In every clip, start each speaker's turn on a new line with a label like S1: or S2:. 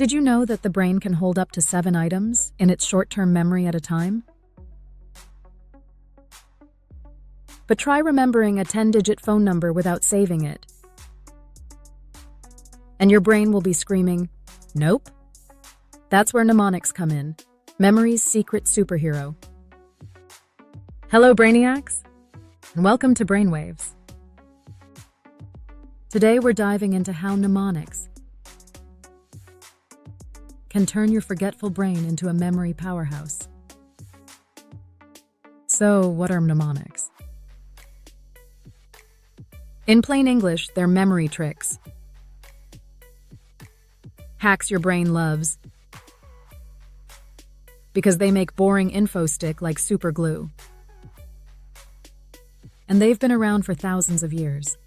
S1: Did you know that the brain can hold up to 7 items in its short-term memory at a time? But try remembering a 10-digit phone number without saving it. And your brain will be screaming, "Nope." That's where mnemonics come in, memory's secret superhero. Hello, Brainiacs, and welcome to Brainwaves. Today we're diving into how mnemonics can turn your forgetful brain into a memory powerhouse. So, what are mnemonics? In plain English, they're memory tricks. Hacks your brain loves because they make boring info stick like super glue. And they've been around for thousands of years.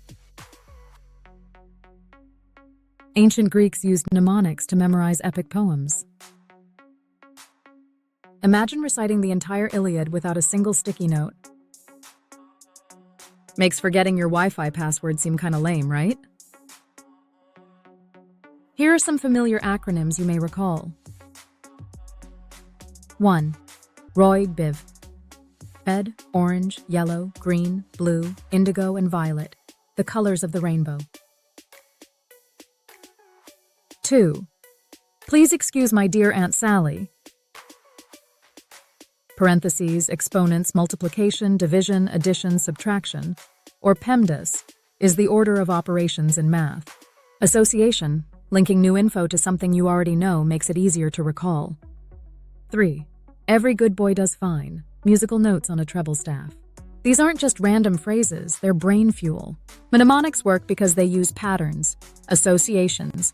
S1: Ancient Greeks used mnemonics to memorize epic poems. Imagine reciting the entire Iliad without a single sticky note. Makes forgetting your Wi-Fi password seem kinda lame, right? Here are some familiar acronyms you may recall. 1. ROY BIV. Red, orange, yellow, green, blue, indigo, and violet, the colors of the rainbow. 2. Please excuse my dear Aunt Sally. Parentheses, exponents, multiplication, division, addition, subtraction, or PEMDAS, is the order of operations in math. Association, linking new info to something you already know, makes it easier to recall. 3. Every good boy does fine, musical notes on a treble staff. These aren't just random phrases, they're brain fuel. Mnemonics work because they use patterns, associations,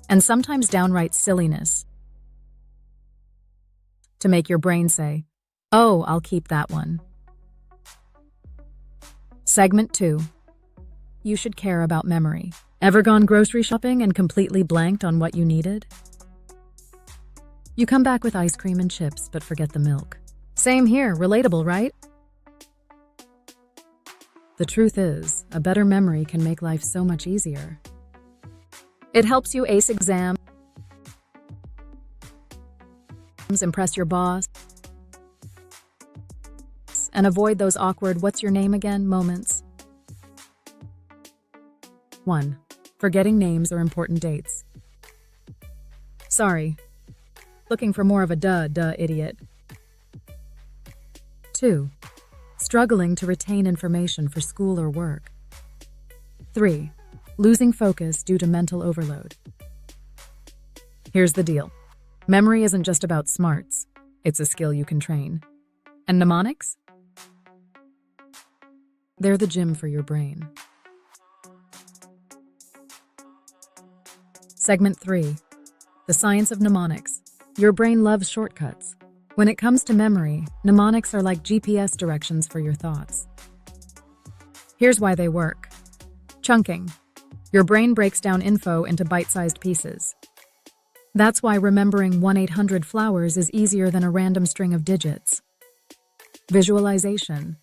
S1: and sometimes downright silliness to make your brain say, "Oh, I'll keep that one." Segment 2. You should care about memory. Ever gone grocery shopping and completely blanked on what you needed? You come back with ice cream and chips, but forget the milk. Same here, relatable, right? The truth is, a better memory can make life so much easier. It helps you ace exams, impress your boss, and avoid those awkward "what's your name again" moments. 1. Forgetting names or important dates. Sorry. Looking for more of a duh, idiot. 2. Struggling to retain information for school or work. 3. Losing focus due to mental overload. Here's the deal. Memory isn't just about smarts. It's a skill you can train. And mnemonics? They're the gym for your brain. Segment 3. The science of mnemonics. Your brain loves shortcuts. When it comes to memory, mnemonics are like GPS directions for your thoughts. Here's why they work. Chunking. Your brain breaks down info into bite-sized pieces. That's why remembering 1-800-Flowers is easier than a random string of digits. Visualization.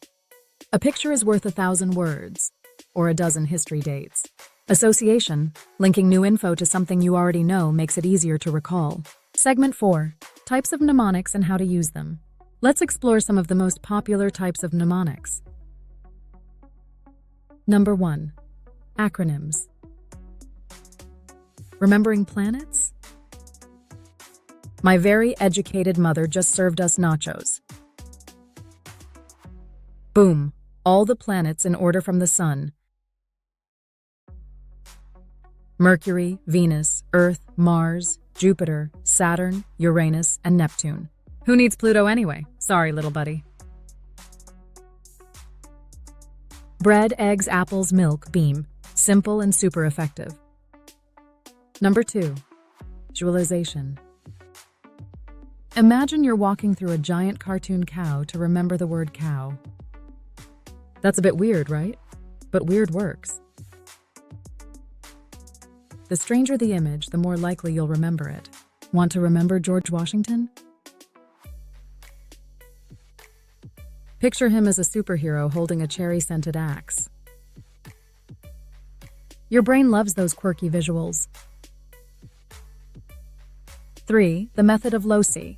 S1: A picture is worth 1,000 words, or a dozen history dates. Association, linking new info to something you already know, makes it easier to recall. Segment 4. Types of mnemonics and how to use them. Let's explore some of the most popular types of mnemonics. Number 1. Acronyms. Remembering planets? My very educated mother just served us nachos. Boom. All the planets in order from the sun. Mercury, Venus, Earth, Mars, Jupiter, Saturn, Uranus, and Neptune. Who needs Pluto anyway? Sorry, little buddy. Bread, eggs, apples, milk, beam. Simple and super effective. Number 2. Visualization. Imagine you're walking through a giant cartoon cow to remember the word cow. That's a bit weird, right? But weird works. The stranger the image, the more likely you'll remember it. Want to remember George Washington? Picture him as a superhero holding a cherry-scented axe. Your brain loves those quirky visuals. 3. The method of loci,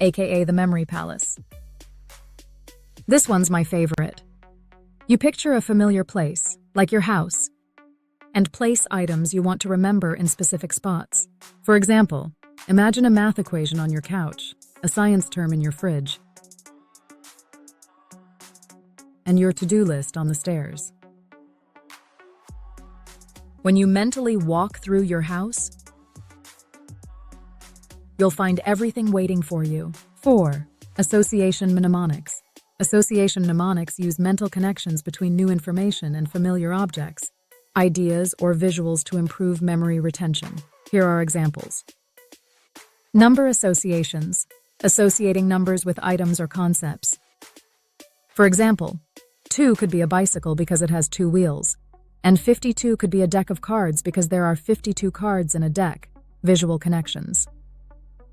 S1: aka the memory palace. This one's my favorite. You picture a familiar place, like your house, and place items you want to remember in specific spots. For example, imagine a math equation on your couch, a science term in your fridge, and your to-do list on the stairs. When you mentally walk through your house, you'll find everything waiting for you. 4. Association mnemonics. Association mnemonics use mental connections between new information and familiar objects, ideas, or visuals to improve memory retention. Here are examples. Number associations, associating numbers with items or concepts. For example, 2 could be a bicycle because it has 2 wheels, and 52 could be a deck of cards because there are 52 cards in a deck. Visual connections.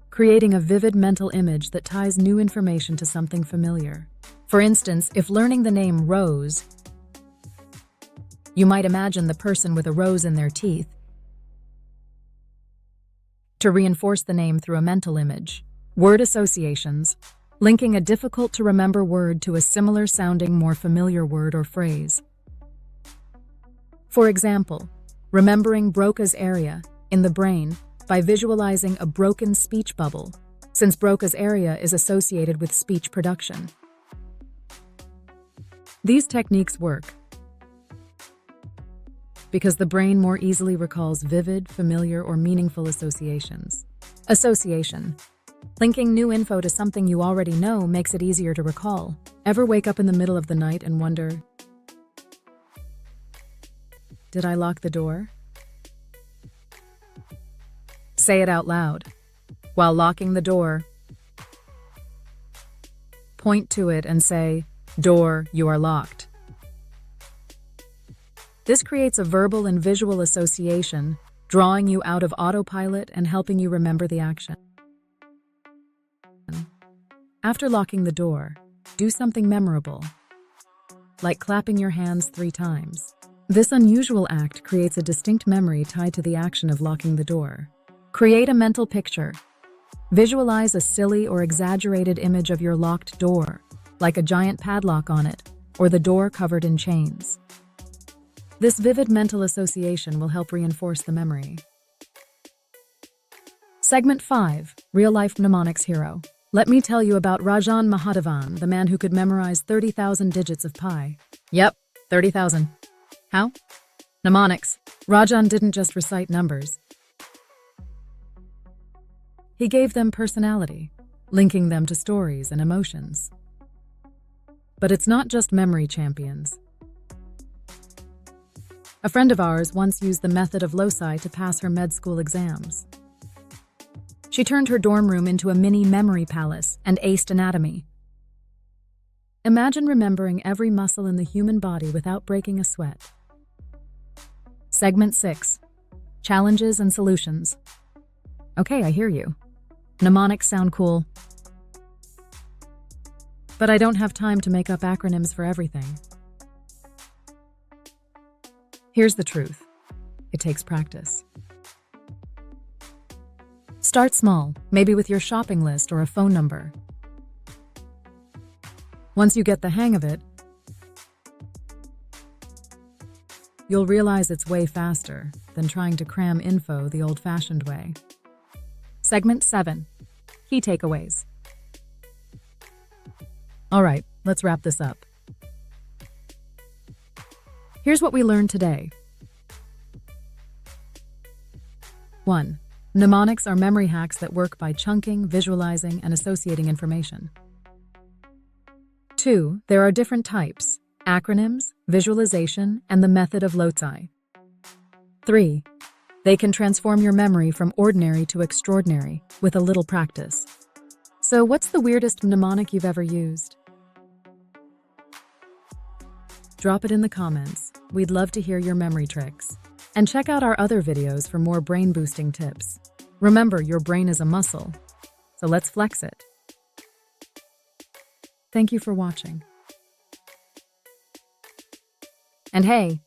S1: Creating a vivid mental image that ties new information to something familiar. For instance, if learning the name Rose, you might imagine the person with a rose in their teeth to reinforce the name through a mental image. Word associations, linking a difficult-to-remember word to a similar-sounding, more familiar word or phrase. For example, remembering Broca's area in the brain by visualizing a broken speech bubble, since Broca's area is associated with speech production. These techniques work because the brain more easily recalls vivid, familiar, or meaningful associations. Association. Linking new info to something you already know makes it easier to recall. Ever wake up in the middle of the night and wonder, did I lock the door? Say it out loud. While locking the door, point to it and say, "Door, you are locked." This creates a verbal and visual association, drawing you out of autopilot and helping you remember the action. After locking the door, do something memorable, like clapping your hands 3 times. This unusual act creates a distinct memory tied to the action of locking the door. Create a mental picture. Visualize a silly or exaggerated image of your locked door, like a giant padlock on it, or the door covered in chains. This vivid mental association will help reinforce the memory. Segment 5. Real-life mnemonics hero. Let me tell you about Rajan Mahadevan, the man who could memorize 30,000 digits of pi. Yep, 30,000. How? Mnemonics. Rajan didn't just recite numbers. He gave them personality, linking them to stories and emotions. But it's not just memory champions. A friend of ours once used the method of loci to pass her med school exams. She turned her dorm room into a mini memory palace and aced anatomy. Imagine remembering every muscle in the human body without breaking a sweat. Segment 6. Challenges and solutions. Okay, I hear you. Mnemonics sound cool. But I don't have time to make up acronyms for everything. Here's the truth. It takes practice. Start small, maybe with your shopping list or a phone number. Once you get the hang of it, you'll realize it's way faster than trying to cram info the old-fashioned way. Segment 7. Key takeaways. All right, let's wrap this up. Here's what we learned today. 1. Mnemonics are memory hacks that work by chunking, visualizing, and associating information. 2. There are different types: acronyms, visualization, and the method of loci. 3. They can transform your memory from ordinary to extraordinary with a little practice. So what's the weirdest mnemonic you've ever used? Drop it in the comments. We'd love to hear your memory tricks. And check out our other videos for more brain-boosting tips. Remember, your brain is a muscle, so let's flex it. Thank you for watching. And hey,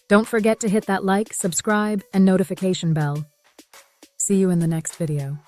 S1: don't forget to hit that like, subscribe, and notification bell. See you in the next video.